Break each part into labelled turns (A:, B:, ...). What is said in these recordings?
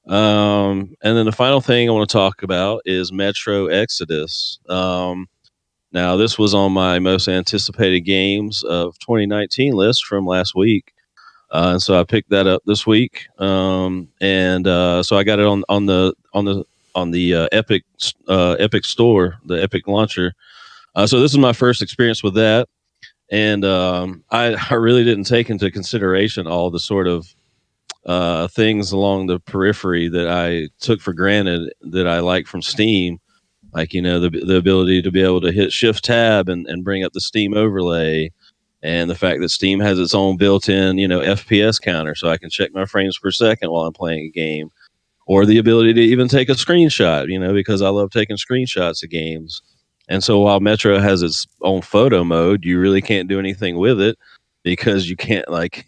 A: And then the final thing I want to talk about is Metro Exodus. Now, this was on my most anticipated games of 2019 list from last week. And so I picked that up this week. And so I got it on the Epic Store, the Epic launcher. So this is my first experience with that. And I really didn't take into consideration all the sort of things along the periphery that I took for granted that I like from Steam, like the ability to be able to hit Shift Tab and bring up the Steam overlay, and the fact that Steam has its own built-in FPS counter, so I can check my frames per second while I'm playing a game, or the ability to even take a screenshot, because I love taking screenshots of games. And so while Metro has its own photo mode, you really can't do anything with it because you can't like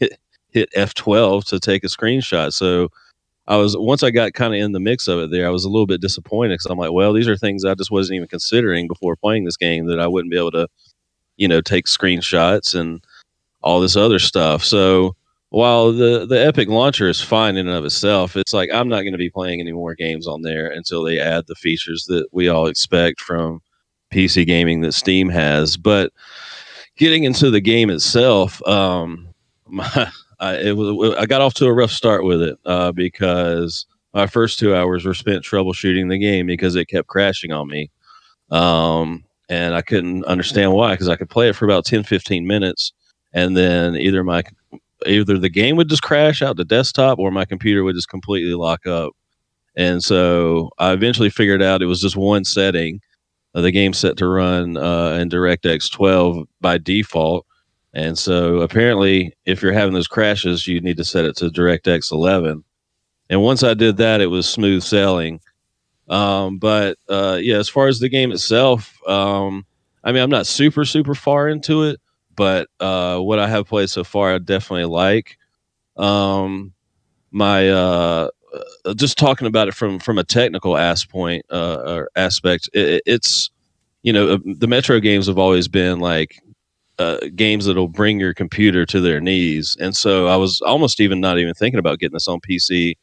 A: hit F12 to take a screenshot. So once I got kind of in the mix of it there, I was a little bit disappointed because I'm like, well, these are things I just wasn't even considering before playing this game, that I wouldn't be able to, take screenshots and all this other stuff. So while the Epic launcher is fine in and of itself, it's like I'm not going to be playing any more games on there until they add the features that we all expect from PC gaming that Steam has. But getting into the game itself, I got off to a rough start with it because my first 2 hours were spent troubleshooting the game because it kept crashing on me. And I couldn't understand why, because I could play it for about 10, 15 minutes, and then either the game would just crash out the desktop or my computer would just completely lock up. And so I eventually figured out it was just one setting. The game's set to run in DirectX 12 by default. And so apparently, if you're having those crashes, you need to set it to DirectX 11. And once I did that, it was smooth sailing. But yeah, as far as the game itself, I mean, I'm not super, super far into it, but what I have played so far, I definitely like. My Just talking about it from a technical aspect, it's the Metro games have always been like games that'll bring your computer to their knees, and so I was almost even not even thinking about getting this on PC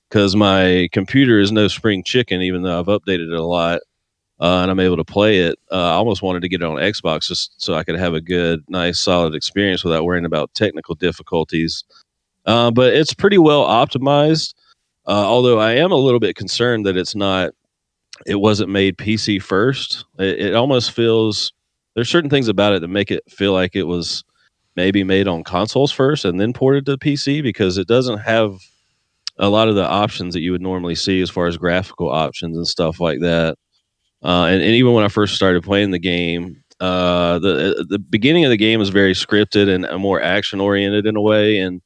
A: because my computer is no spring chicken, even though I've updated it a lot. And I'm able to play it. I almost wanted to get it on Xbox just so I could have a good, nice, solid experience without worrying about technical difficulties. But it's pretty well optimized. Although I am a little bit concerned that it wasn't made PC first. It almost feels there's certain things about it that make it feel like it was maybe made on consoles first and then ported to PC, because it doesn't have a lot of the options that you would normally see as far as graphical options and stuff like that. And even when I first started playing the game, the beginning of the game is very scripted and more action oriented in a way, and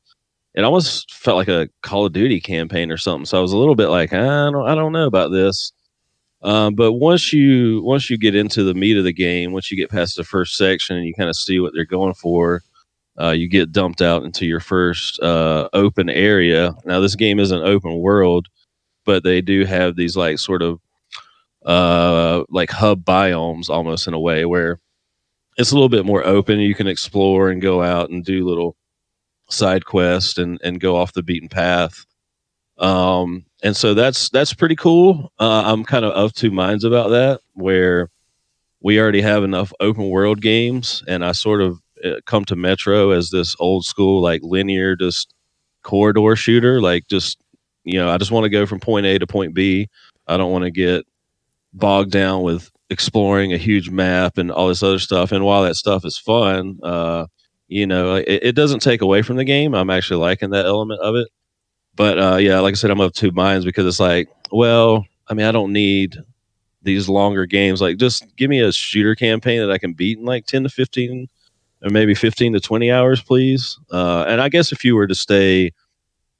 A: it almost felt like a Call of Duty campaign or something. So I was a little bit like, I don't know about this. But once you get into the meat of the game, once you get past the first section and you kind of see what they're going for, you get dumped out into your first open area. Now, this game isn't open world, but they do have these like sort of like hub biomes almost, in a way where it's a little bit more open. You can explore and go out and do little side quests and go off the beaten path. And so that's pretty cool. I'm kind of two minds about that, where we already have enough open world games, and I sort of come to Metro as this old school, like linear, just corridor shooter. Like just, I just want to go from point A to point B. I don't want to get bogged down with exploring a huge map and all this other stuff. And while that stuff is fun, it doesn't take away from the game. I'm actually liking that element of it. But yeah, like I said, I'm of two minds, because it's like, well, I mean, I don't need these longer games. Like, just give me a shooter campaign that I can beat in like 10 to 15 or maybe 15 to 20 hours, please. And I guess if you were to stay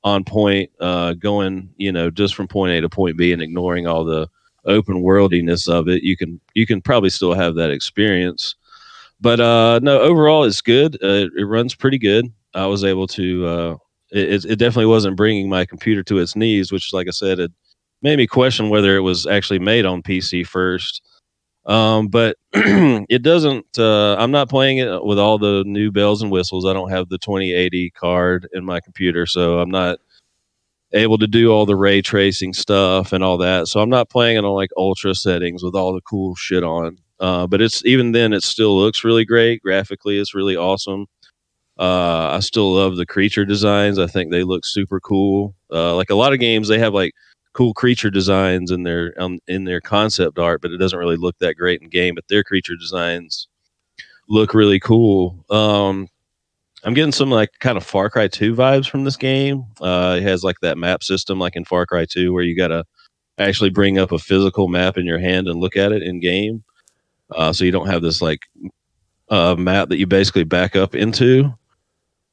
A: on point, going, just from point A to point B and ignoring all the open worldiness of it, you can probably still have that experience. But no, overall it's good. It runs pretty good. I was able to it definitely wasn't bringing my computer to its knees, which, like I said, it made me question whether it was actually made on PC first. But it doesn't. I'm not playing it with all the new bells and whistles. I don't have the 2080 card in my computer, so I'm not able to do all the ray tracing stuff and all that. So I'm not playing it on like ultra settings with all the cool shit on. But it's even then, it still looks really great graphically. It's really awesome. I still love the creature designs. I think they look super cool. Like a lot of games, they have like cool creature designs in their concept art, but it doesn't really look that great in game. But their creature designs look really cool. I'm getting some like kind of Far Cry 2 vibes from this game. It has like that map system like in Far Cry 2 where you got to actually bring up a physical map in your hand and look at it in game. So you don't have this like map that you basically back up into.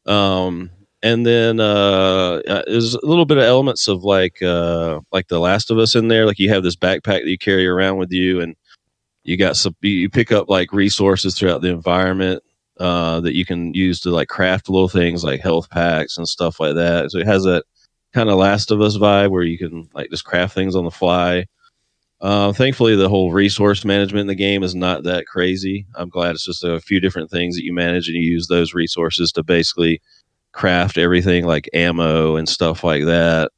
A: Um, and then there's a little bit of elements of like The Last of Us in there. Like you have this backpack that you carry around with you, and you got some. You pick up like resources throughout the environment that you can use to like craft little things like health packs and stuff like that. So it has that kind of Last of Us vibe where you can like just craft things on the fly. Thankfully, the whole resource management in the game is not that crazy. I'm glad it's just a few different things that you manage, and you use those resources to basically craft everything like ammo and stuff like that.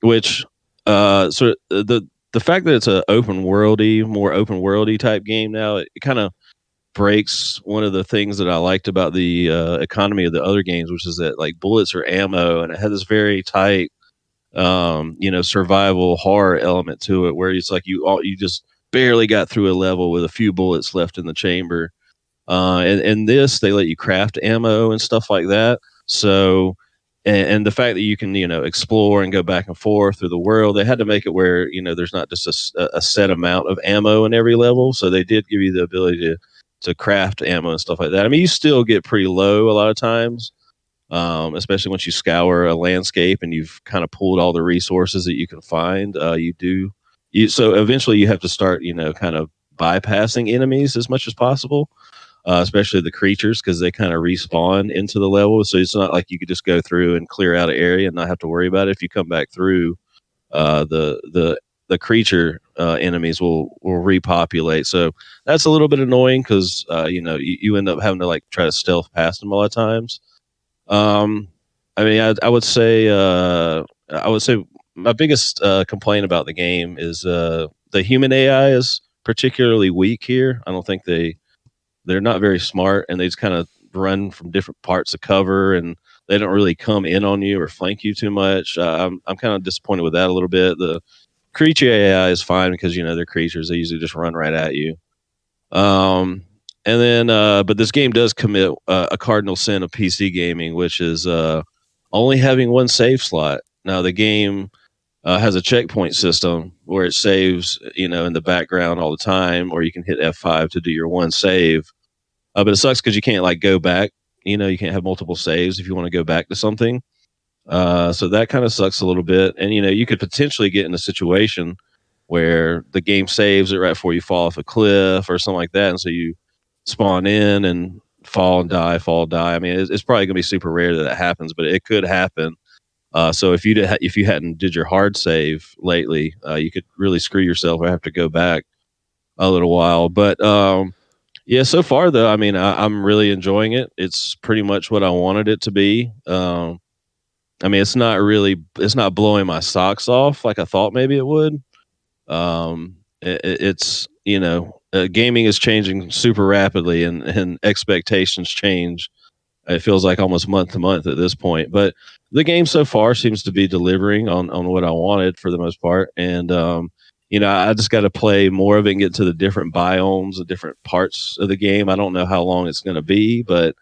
A: Which so the fact that it's a more open worldy type game now, it kind of breaks one of the things that I liked about the economy of the other games, which is that like bullets are ammo, and it had this very tight survival horror element to it, where it's like you just barely got through a level with a few bullets left in the chamber. And this, they let you craft ammo and stuff like that. So, and the fact that you can, explore and go back and forth through the world, they had to make it where, there's not just a set amount of ammo in every level. So they did give you the ability to craft ammo and stuff like that. I mean, you still get pretty low a lot of times, especially once you scour a landscape and you've kind of pulled all the resources that you can find. So eventually you have to start, kind of bypassing enemies as much as possible, especially the creatures, because they kind of respawn into the level. So it's not like you could just go through and clear out an area and not have to worry about it. If you come back through, the creature enemies will repopulate. So that's a little bit annoying because you end up having to like try to stealth past them a lot of times. I mean, I would say my biggest complaint about the game is the human AI is particularly weak here. I don't think they're not very smart, and they just kind of run from different parts of cover, and they don't really come in on you or flank you too much. I'm kind of disappointed with that a little bit. The creature AI is fine because they're creatures; they usually just run right at you. Um, and then, but this game does commit a cardinal sin of PC gaming, which is only having one save slot. Now, the game has a checkpoint system where it saves, in the background all the time, or you can hit F5 to do your one save. But it sucks because you can't like go back. You can't have multiple saves if you want to go back to something. So that kind of sucks a little bit. And you could potentially get in a situation where the game saves it right before you fall off a cliff or something like that, and so you spawn in and fall and die, fall, die. I mean, it's probably going to be super rare that happens, but it could happen. So if you hadn't did your hard save lately, you could really screw yourself or have to go back a little while. But yeah, so far though, I mean, I'm really enjoying it. It's pretty much what I wanted it to be. I mean, it's not blowing my socks off like I thought maybe it would. It's gaming is changing super rapidly, and expectations change. It feels like almost month to month at this point, but the game so far seems to be delivering on what I wanted for the most part. And I just got to play more of it and get to the different biomes, the different parts of the game. I don't know how long it's going to be, but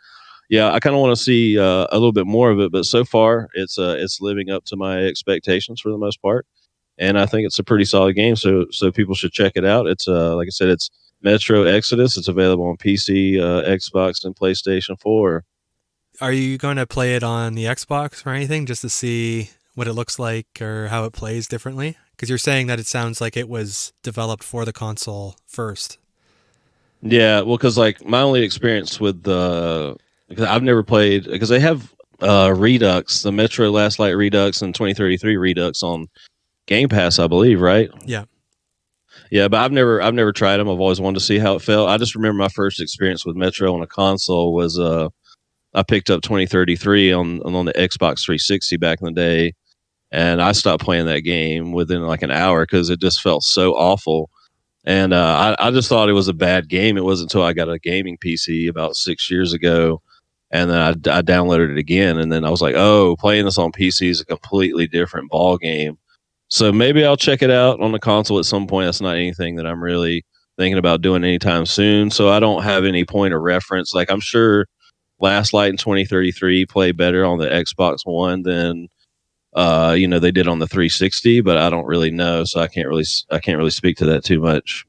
A: yeah, I kind of want to see a little bit more of it. But so far, it's living up to my expectations for the most part, and I think it's a pretty solid game. So people should check it out. It's like I said, it's Metro Exodus. It's available on PC, Xbox, and PlayStation 4.
B: Are you going to play it on the Xbox or anything just to see what it looks like or how it plays differently? Because you're saying that it sounds like it was developed for the console first.
A: Yeah, well, because like my only experience with because I've never played because they have Redux, the Metro Last Light Redux and 2033 Redux on Game Pass, I believe, right?
B: Yeah.
A: Yeah, but I've never tried them. I've always wanted to see how it felt. I just remember my first experience with Metro on a console was I picked up 2033 on the Xbox 360 back in the day, and I stopped playing that game within like an hour because it just felt so awful. And I just thought it was a bad game. It wasn't until I got a gaming PC about 6 years ago, and then I downloaded it again, and then I was like, oh, playing this on PC is a completely different ball game. So maybe I'll check it out on the console at some point. That's not anything that I'm really thinking about doing anytime soon. So I don't have any point of reference. Like I'm sure Last Light in 2033 play better on the Xbox One than they did on the 360, but I don't really know, so I can't really speak to that too much.